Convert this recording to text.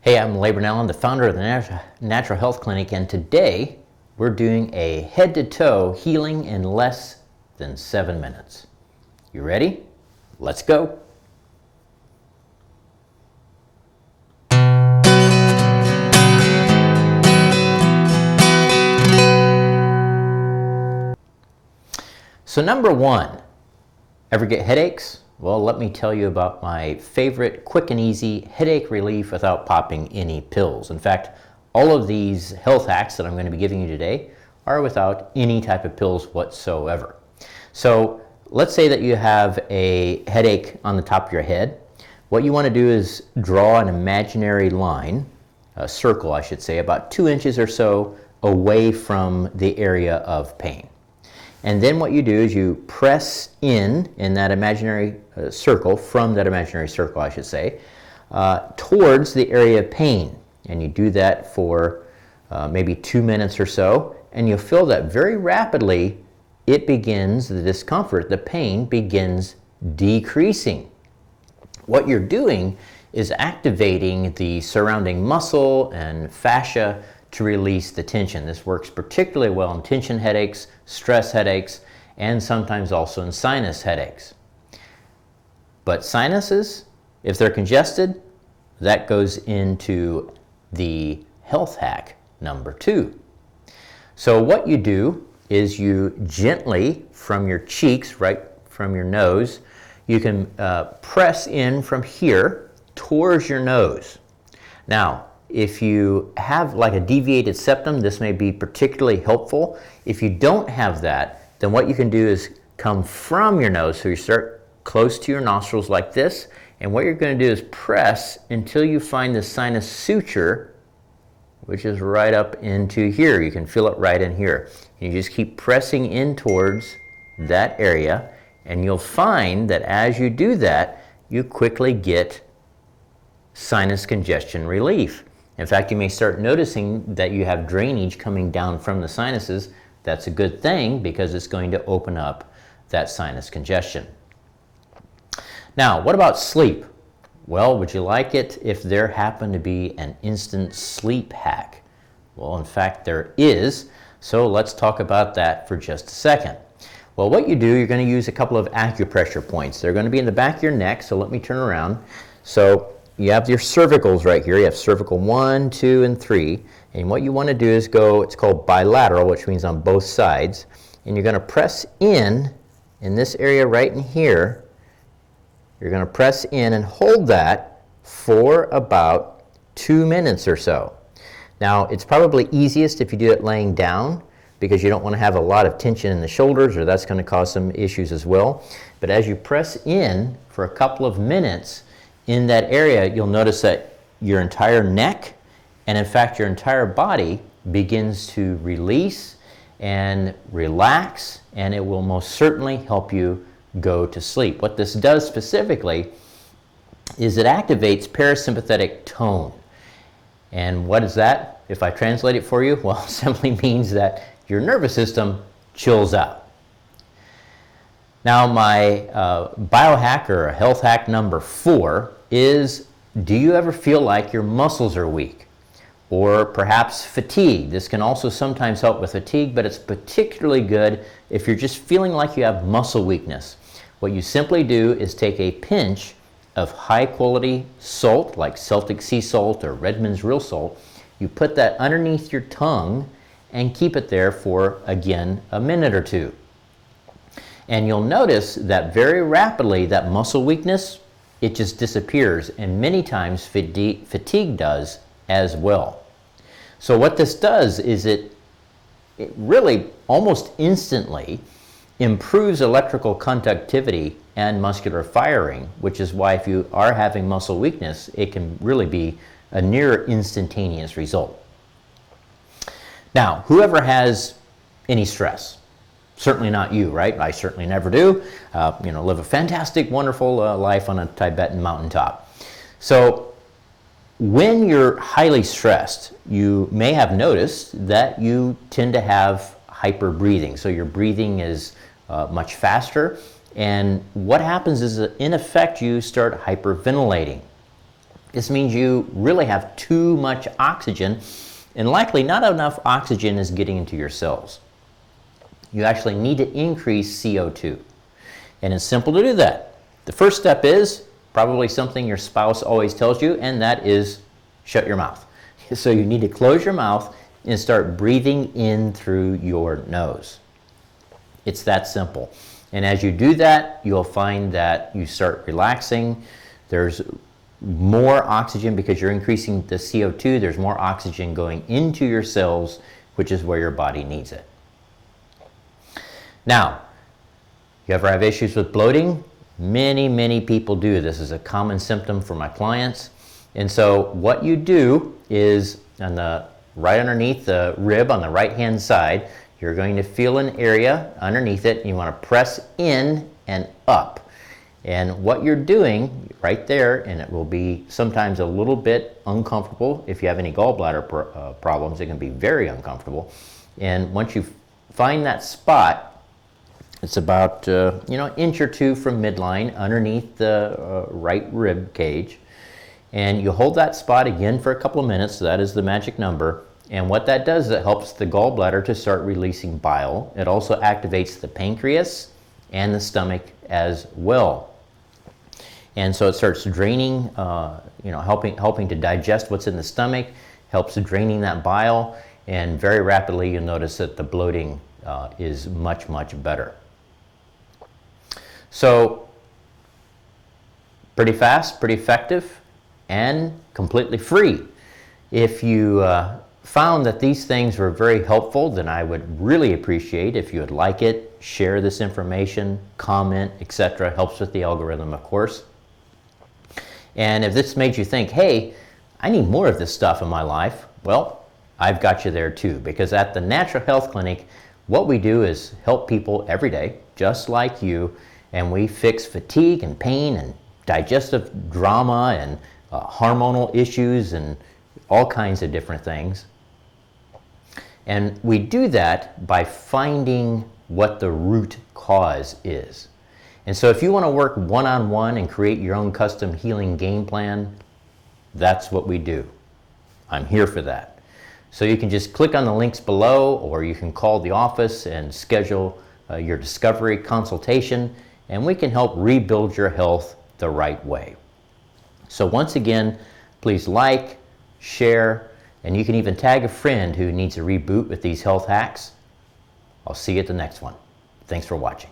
Hey, I'm Labor Allen, the founder of the Natural Health Clinic, and today we're doing a head-to-toe healing in less than 7 minutes. You ready? Let's go. So number one, ever get headaches? Well, let me tell you about my favorite quick and easy headache relief without popping any pills. In fact, all of these health hacks that I'm going to be giving you today are without any type of pills whatsoever. So let's say that you have a headache on the top of your head. What you want to do is draw an imaginary line, a circle I should say, about 2 inches or so away from the area of pain. And then what you do is you press in that imaginary circle, from that imaginary circle I should say, towards the area of pain. And you do that for maybe 2 minutes or so, and you'll feel that very rapidly it begins, the discomfort, the pain begins decreasing. What you're doing is activating the surrounding muscle and fascia to release the tension. This works particularly well in tension headaches, stress headaches, and sometimes also in sinus headaches. But sinuses, if they're congested, that goes into the health hack number 2. So what you do is you gently, from your cheeks, right from your nose, you can press in from here towards your nose. Now, if you have like a deviated septum, this may be particularly helpful. If you don't have that, then what you can do is come from your nose, so you start close to your nostrils like this, and what you're going to do is press until you find the sinus suture, which is right up into here. You can feel it right in here. You just keep pressing in towards that area, and you'll find that as you do that, you quickly get sinus congestion relief. In fact, you may start noticing that you have drainage coming down from the sinuses. That's a good thing because it's going to open up that sinus congestion. Now, what about sleep? Well, would you like it if there happened to be an instant sleep hack? Well, in fact, there is. So let's talk about that for just a second. Well, what you do, you're going to use a couple of acupressure points. They're going to be in the back of your neck, so let me turn around. So you have your cervicals right here. You have cervical 1, 2, and 3. And what you want to do is go, it's called bilateral, which means on both sides. And you're going to press in this area right in here. You're going to press in and hold that for about 2 minutes or so. Now, it's probably easiest if you do it laying down because you don't want to have a lot of tension in the shoulders, or that's going to cause some issues as well. But as you press in for a couple of minutes, in that area, you'll notice that your entire neck, and in fact your entire body, begins to release and relax, and it will most certainly help you go to sleep. What this does specifically is it activates parasympathetic tone. And what is that? If I translate it for you, well, it simply means that your nervous system chills out. Now, my biohack or health hack number 4 is, do you ever feel like your muscles are weak? Or perhaps fatigue. This can also sometimes help with fatigue, but it's particularly good if you're just feeling like you have muscle weakness. What you simply do is take a pinch of high quality salt, like Celtic sea salt or Redmond's real salt. You put that underneath your tongue and keep it there for, again, a minute or two. And you'll notice that very rapidly that muscle weakness, it just disappears, and many times fatigue does as well. So what this does is it really almost instantly improves electrical conductivity and muscular firing, which is why if you are having muscle weakness, it can really be a near instantaneous result. Now, whoever has any stress, certainly not you, right? I certainly never do. Live a fantastic, wonderful life on a Tibetan mountaintop. So when you're highly stressed, you may have noticed that you tend to have hyper breathing. So your breathing is much faster. And what happens is that in effect, you start hyperventilating. This means you really have too much oxygen, and likely not enough oxygen is getting into your cells. You actually need to increase CO2. And it's simple to do that. The first step is probably something your spouse always tells you, and that is shut your mouth. So you need to close your mouth and start breathing in through your nose. It's that simple. And as you do that, you'll find that you start relaxing. There's more oxygen because you're increasing the CO2. There's more oxygen going into your cells, which is where your body needs it. Now, you ever have issues with bloating? Many people do. This is a common symptom for my clients. And so what you do is right underneath the rib on the right-hand side, you're going to feel an area underneath it. You want to press in and up. And what you're doing right there, and it will be sometimes a little bit uncomfortable. If you have any gallbladder problems, it can be very uncomfortable. And once you find that spot, it's about an inch or two from midline underneath the right rib cage. And you hold that spot again for a couple of minutes. So that is the magic number. And what that does is it helps the gallbladder to start releasing bile. It also activates the pancreas and the stomach as well. And so it starts draining, helping to digest what's in the stomach, helps draining that bile, and very rapidly you'll notice that the bloating is much better. So pretty fast, pretty effective, and completely free. If you found that these things were very helpful, then I would really appreciate if you would like it, share this information, comment, etc. Helps with the algorithm, of course. And if this made you think, hey, I need more of this stuff in my life, well, I've got you there too, because at the Natural Health Clinic, what we do is help people every day, just like you, and we fix fatigue and pain and digestive drama and hormonal issues and all kinds of different things. And we do that by finding what the root cause is. And so if you want to work one-on-one and create your own custom healing game plan, that's what we do. I'm here for that. So you can just click on the links below, or you can call the office and schedule your discovery consultation, and we can help rebuild your health the right way. So once again, please like, share, and you can even tag a friend who needs a reboot with these health hacks. I'll see you at the next one. Thanks for watching.